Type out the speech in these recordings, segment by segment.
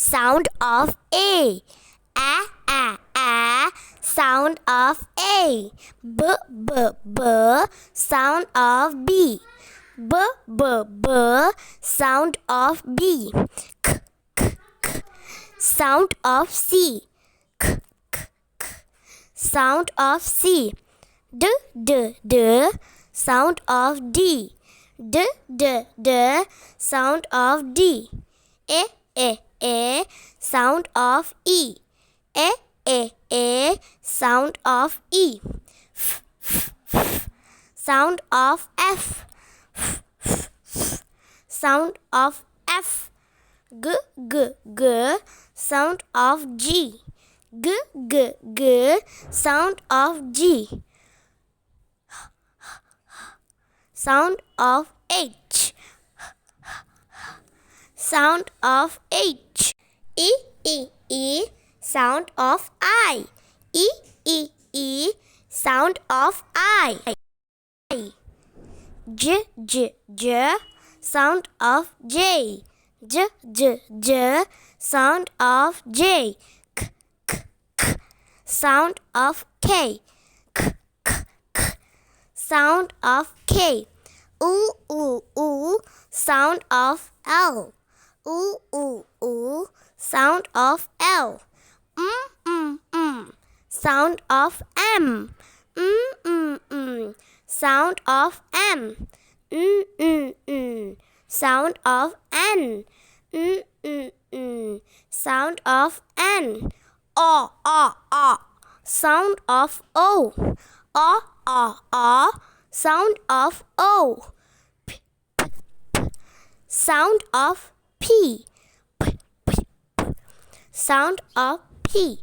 sound of A. A, sound of A. B, sound of B. B, sound of B. K, sound of C. K, sound of C. D, sound of D. D, sound of D. A, sound of E. A, sound of E. Sound of F. Sound of F. G, sound of G. G, sound of G. Sound of H. Sound of H. E, sound of I. E, sound of I. J, sound of J. J, sound of J. K, sound of K. K, sound of K. Sound of L. Sound of L. Sound of M. Sound of M. Sound of N. Sound of N. Sound of O. Sound of O. Sound of P. Sound of P.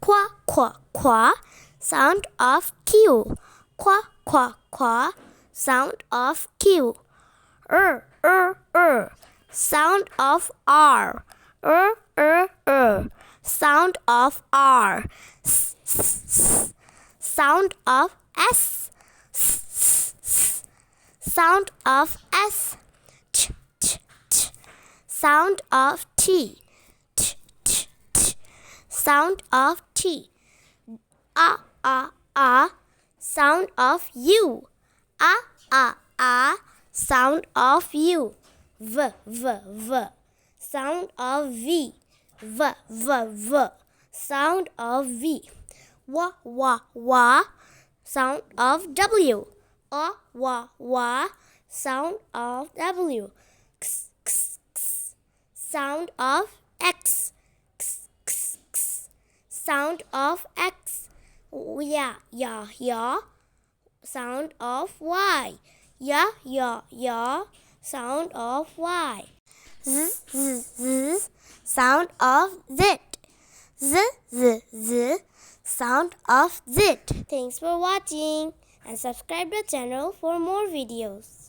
Qua, sound of Q. Qua, sound of Q. Sound of R. Sound of R. Sound of S. Sound of S. Sound of T. Sound of T. Sound of U. Sound of U. V, sound of V. V, sound of V. Sound of W. Sound of W. Sound of X. Sound of X. Ya. Sound of Y. Ya. Sound of Y. Z, sound of Z. Z, sound of Z. Thanks for watching and subscribe the channel for more videos.